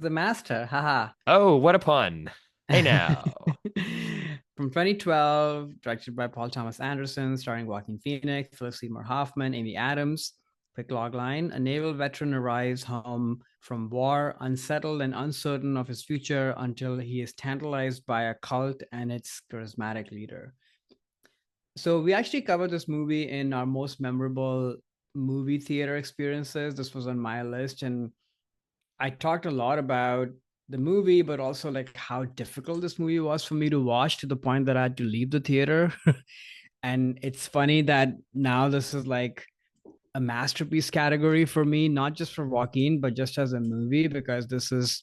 The Master, haha. Oh, what a pun. Hey now. From 2012, directed by Paul Thomas Anderson, starring Joaquin Phoenix, Philip Seymour Hoffman, Amy Adams. Quick logline: a naval veteran arrives home from war, unsettled and uncertain of his future until he is tantalized by a cult and its charismatic leader. So we actually covered this movie in our most memorable movie theater experiences. This was on my list, and I talked a lot about the movie, but also like how difficult this movie was for me to watch to the point that I had to leave the theater. And it's funny that now this is like a masterpiece category for me, not just for Joaquin, but just as a movie, because this is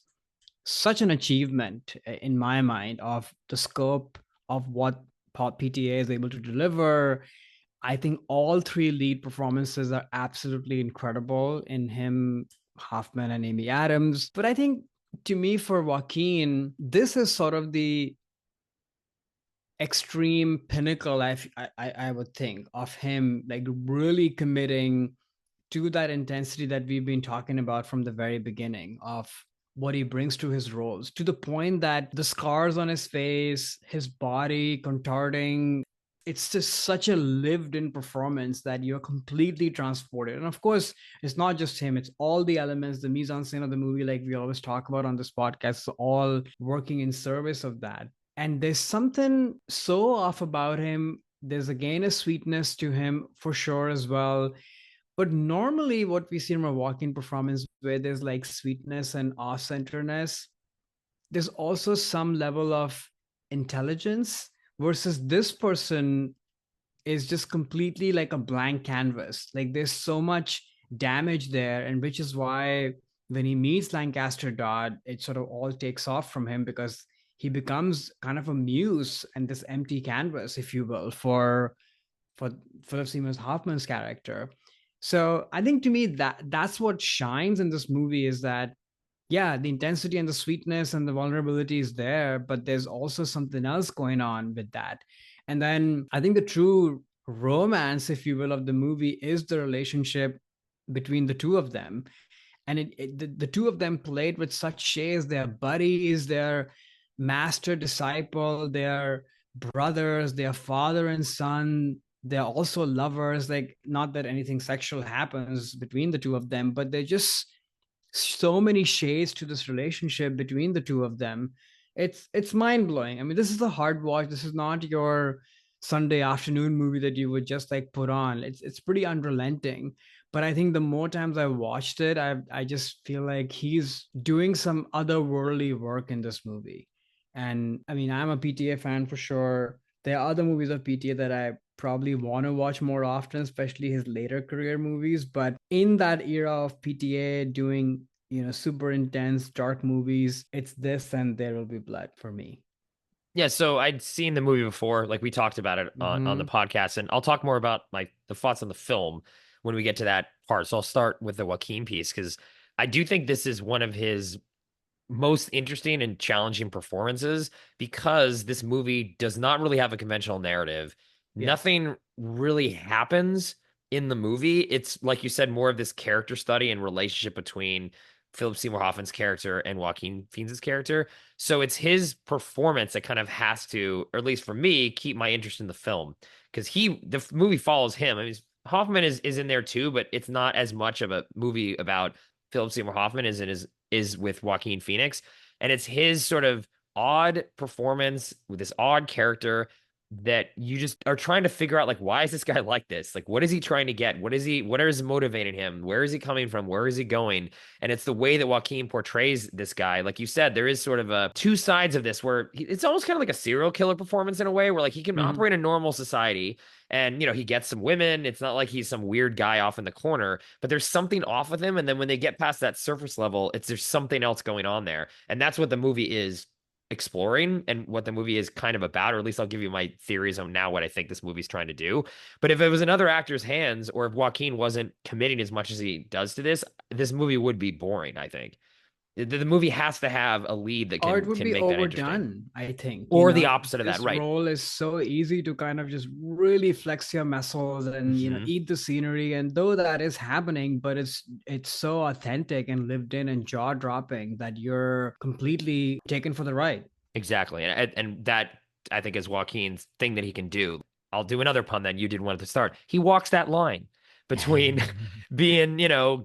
such an achievement in my mind of the scope of what PTA is able to deliver. I think all three lead performances are absolutely incredible in him, Hoffman, and Amy Adams. But I think to me, for Joaquin, this is sort of the extreme pinnacle, I would think, of him like really committing to that intensity that we've been talking about from the very beginning of what he brings to his roles, to the point that the scars on his face, his body contorting, it's just such a lived in performance that you're completely transported. And of course, it's not just him, it's all the elements, the mise en scène of the movie, like we always talk about on this podcast, all working in service of that. And there's something so off about him. There's again a sweetness to him for sure as well, but normally, what we see in a walk-in performance, where there's like sweetness and off-centeredness, there's also some level of intelligence. Versus this person is just completely like a blank canvas. Like there's so much damage there, and which is why when he meets Lancaster Dodd, it sort of all takes off from him because he becomes kind of a muse and this empty canvas, if you will, for Philip Seymour Hoffman's character. So I think to me that's what shines in this movie is that yeah, the intensity and the sweetness and the vulnerability is there, but there's also something else going on with that. And then I think the true romance, if you will, of the movie is the relationship between the two of them. And the two of them played with such shades. They're buddies, they're master disciple, they're brothers, they're father and son. They're also lovers. Like, not that anything sexual happens between the two of them, but they're just so many shades to this relationship between the two of them. It's mind-blowing. I mean, this is a hard watch. This is not your Sunday afternoon movie that you would just like put on. It's pretty unrelenting. But I think the more times I watched it, I just feel like he's doing some otherworldly work in this movie. And I mean, I'm a PTA fan for sure. There are other movies of PTA that I probably want to watch more often, especially his later career movies. But in that era of PTA doing, super intense, dark movies, it's this and There Will Be Blood for me. Yeah, so I'd seen the movie before, like we talked about it on the Mm-hmm. podcast, and I'll talk more about my the thoughts on the film when we get to that part. So I'll start with the Joaquin piece because I do think this is one of his most interesting and challenging performances because this movie does not really have a conventional narrative. Yes. Nothing really happens in the movie. It's like you said, more of this character study and relationship between Philip Seymour Hoffman's character and Joaquin Phoenix's character. So it's his performance that kind of has to, or at least for me, keep my interest in the film because the movie follows him. I mean, Hoffman is in there too, but it's not as much of a movie about Philip Seymour Hoffman as it is with Joaquin Phoenix. And it's his sort of odd performance with this odd character that you just are trying to figure out like why is this guy like this? Like what is he trying to get? What is motivating him? Where is he coming from? Where is he going? And it's the way that Joaquin portrays this guy. Like you said, there is sort of a two sides of this where it's almost kind of like a serial killer performance in a way where like he can Mm-hmm. operate in normal society and he gets some women. It's not like he's some weird guy off in the corner, but there's something off with him. And then when they get past that surface level, there's something else going on there. And that's what the movie is exploring and what the movie is kind of about, or at least I'll give you my theories on now what I think this movie's trying to do. But if it was in other actors' hands, or if Joaquin wasn't committing as much as he does to this movie would be boring, I think. The movie has to have a lead that Or it can would be make that interesting. overdone, I think. Or the opposite of that, This right? role is so easy to kind of just really flex your muscles and Hmm. eat the scenery. And though that is happening, but it's so authentic and lived in and jaw dropping that you're completely taken for the ride. Exactly. And that I think is Joaquin's thing that he can do. I'll do another pun then you did one at the start. He walks that line between being,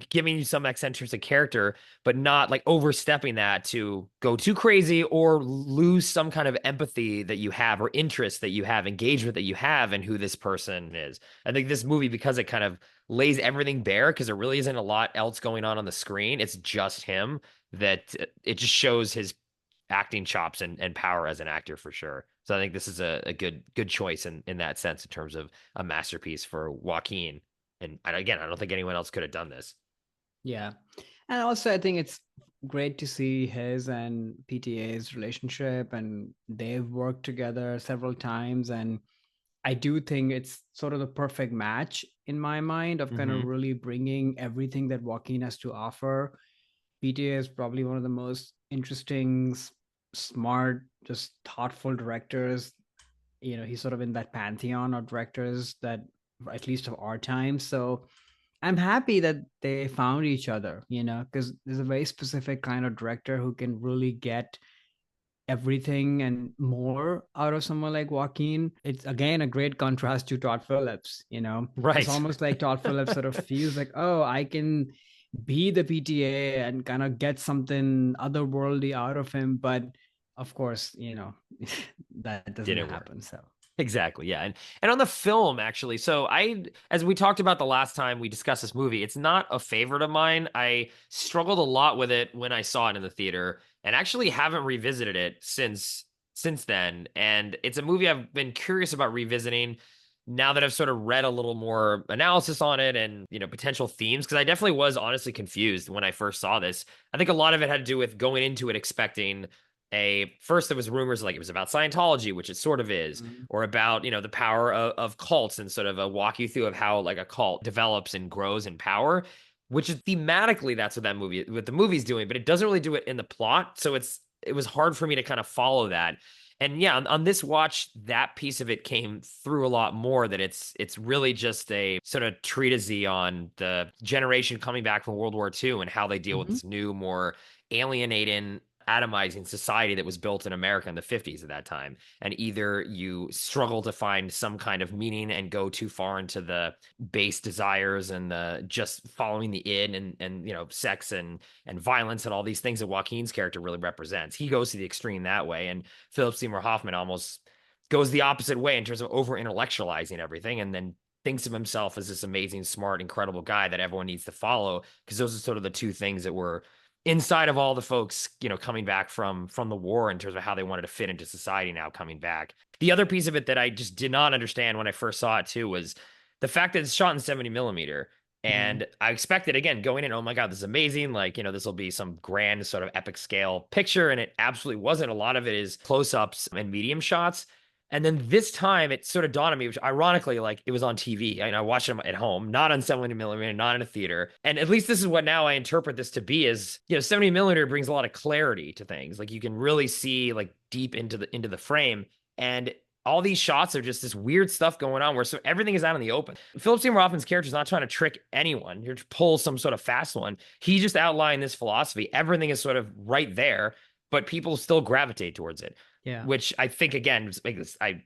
giving you some eccentric character, but not like overstepping that to go too crazy or lose some kind of empathy that you have or interest that you have, engagement that you have in who this person is. I think this movie, because it kind of lays everything bare, because there really isn't a lot else going on the screen, it's just him, that it just shows his acting chops and power as an actor for sure. So I think this is a good choice in that sense in terms of a masterpiece for Joaquin. And again, I don't think anyone else could have done this. Yeah. And also, I think it's great to see his and PTA's relationship, and they've worked together several times. And I do think it's sort of the perfect match in my mind of kind of Hmm. really bringing everything that Joaquin has to offer. PTA is probably one of the most interesting, smart, just thoughtful directors. He's sort of in that pantheon of directors that, at least of our time. So I'm happy that they found each other, because there's a very specific kind of director who can really get everything and more out of someone like Joaquin. It's again a great contrast to Todd Phillips. It's Right. almost like Todd Phillips sort of feels like, oh, I can be the PTA and kind of get something otherworldly out of him. But of course, that doesn't Didn't work. happen. So Exactly. Yeah. And on the film, actually, so as we talked about the last time we discussed this movie, it's not a favorite of mine. I struggled a lot with it when I saw it in the theater and actually haven't revisited it since then. And it's a movie I've been curious about revisiting now that I've sort of read a little more analysis on it and, potential themes, because I definitely was honestly confused when I first saw this. I think a lot of it had to do with going into it expecting first there was rumors like it was about Scientology, which it sort of is, mm-hmm. or about the power of cults and sort of a walk you through of how like a cult develops and grows in power, which is thematically that's what the movie's doing, but it doesn't really do it in the plot. So it was hard for me to kind of follow that. And yeah, on this watch, that piece of it came through a lot more. That it's really just a sort of treatise on the generation coming back from World War II and how they deal with Mm-hmm. this new, more alienating, atomizing society that was built in America in the 50s at that time. And either you struggle to find some kind of meaning and go too far into the base desires and the just following the id and sex and violence and all these things that Joaquin's character really represents. He goes to the extreme that way. And Philip Seymour Hoffman almost goes the opposite way in terms of over intellectualizing everything and then thinks of himself as this amazing, smart, incredible guy that everyone needs to follow, because those are sort of the two things that were inside of all the folks, coming back from the war in terms of how they wanted to fit into society now coming back. The other piece of it that I just did not understand when I first saw it too was the fact that it's shot in 70 millimeter. Mm-hmm. And I expected, again, going in, oh my God, this is amazing. Like, this will be some grand sort of epic scale picture. And it absolutely wasn't. A lot of it is close ups and medium shots. And then this time it sort of dawned on me, which ironically, like it was on TV. I watched it at home, not on 70 millimeter, not in a theater. And at least this is what now I interpret this to be is, 70 millimeter brings a lot of clarity to things. Like you can really see like deep into the frame. And all these shots are just this weird stuff going on where so everything is out in the open. Philip Seymour Hoffman's character is not trying to trick anyone. You're to pull some sort of fast one. He just outlined this philosophy. Everything is sort of right there, but people still gravitate towards it, Yeah. which I think again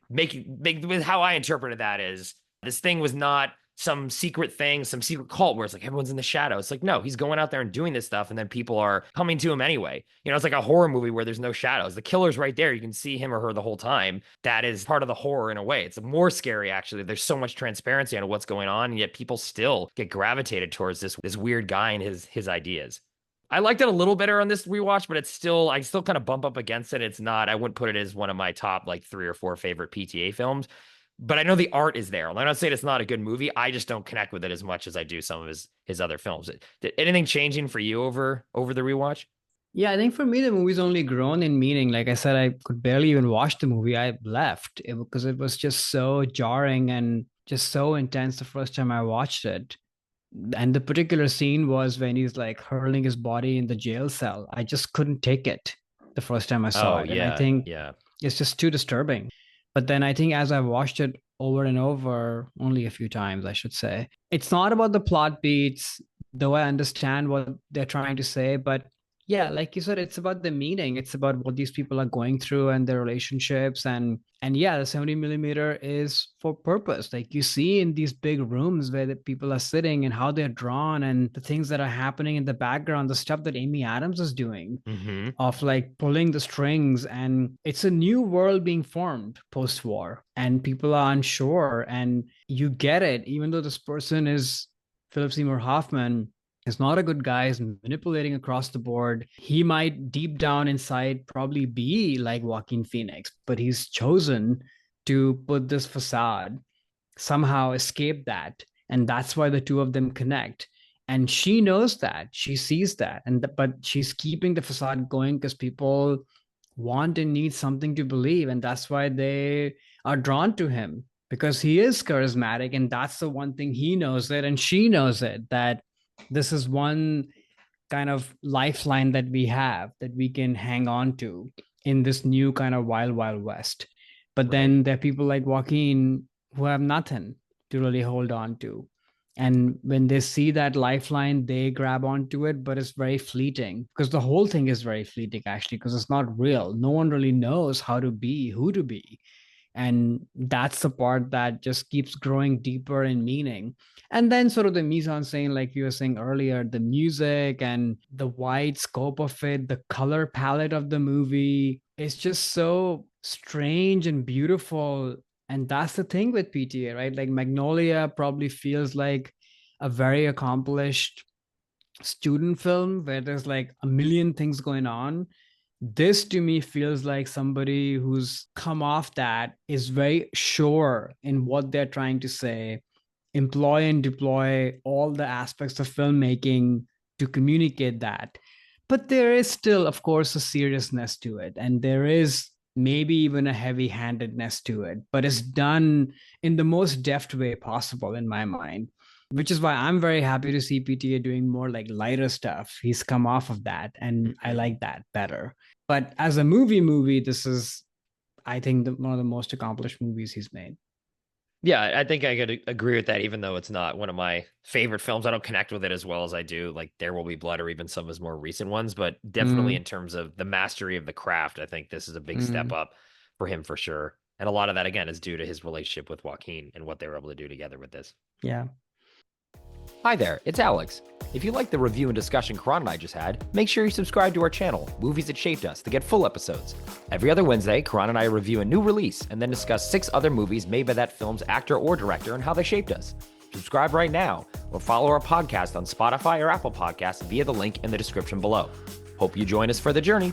make with how I interpreted that is this thing was not some secret thing, some secret cult where it's like everyone's in the shadow. It's like, no, he's going out there and doing this stuff, and then people are coming to him anyway. It's like a horror movie where there's no shadows. The killer's right there. You can see him or her the whole time. That is part of the horror in a way. It's more scary, actually. There's so much transparency on what's going on, and yet people still get gravitated towards this weird guy and his ideas. I liked it a little better on this rewatch, but I still kind of bump up against it. It's not, I wouldn't put it as one of my top like 3 or 4 favorite PTA films, but I know the art is there. I'm not saying it's not a good movie. I just don't connect with it as much as I do some of his other films. Did anything changing for you over the rewatch? Yeah, I think for me, the movie's only grown in meaning. Like I said, I could barely even watch the movie. I left because it was just so jarring and just so intense the first time I watched it. And the particular scene was when he's like hurling his body in the jail cell. I just couldn't take it the first time I saw Oh it. And I yeah, think yeah. it's just too disturbing. But then I think as I watched it over and over, only a few times, I should say, it's not about the plot beats, though I understand what they're trying to say. But yeah, like you said, it's about the meaning. It's about what these people are going through and their relationships. And yeah, the 70 millimeter is for purpose. Like you see in these big rooms where the people are sitting and how they're drawn and the things that are happening in the background, the stuff that Amy Adams is doing Mm-hmm. of like pulling the strings, and it's a new world being formed post-war and people are unsure, and you get it. Even though this person is Philip Seymour Hoffman, is not a good guy, is manipulating across the board, he might deep down inside probably be like Joaquin Phoenix, but he's chosen to put this facade, somehow escape that, and that's why the two of them connect. And she knows that, she sees that, but she's keeping the facade going because people want and need something to believe, and that's why they are drawn to him, because he is charismatic, and that's the one thing. He knows it and she knows it, that this is one kind of lifeline that we have, that we can hang on to in this new kind of wild west. But Right. then there are people like Joaquin who have nothing to really hold on to, and when they see that lifeline they grab onto it, but it's very fleeting, because the whole thing is very fleeting actually, because it's not real. No one really knows how to be, who to be, and that's the part that just keeps growing deeper in meaning. And then sort of the mise-en-scene, like you were saying earlier, the music and the wide scope of it, the color palette of the movie is just so strange and beautiful. And that's the thing with PTA, right? Like Magnolia probably feels like a very accomplished student film where there's like a million things going on. This to me feels like somebody who's come off that, is very sure in what they're trying to say, employ and deploy all the aspects of filmmaking to communicate that. But there is still, of course, a seriousness to it, and there is maybe even a heavy handedness to it, but it's done in the most deft way possible in my mind, which is why I'm very happy to see PTA doing more like lighter stuff. He's come off of that, and I Mm-hmm. like that better. But as a movie, this is, I think, one of the most accomplished movies he's made. Yeah, I think I could agree with that, even though it's not one of my favorite films. I don't connect with it as well as I do, like There Will Be Blood or even some of his more recent ones. But definitely Mm, in terms of the mastery of the craft, I think this is a big step mm, up for him for sure. And a lot of that, again, is due to his relationship with Joaquin and what they were able to do together with this. yeah. Hi there, it's Alex. If you like the review and discussion Karan and I just had, make sure you subscribe to our channel, Movies That Shaped Us, to get full episodes. Every other Wednesday, Karan and I review a new release and then discuss 6 other movies made by that film's actor or director and how they shaped us. Subscribe right now or follow our podcast on Spotify or Apple Podcasts via the link in the description below. Hope you join us for the journey.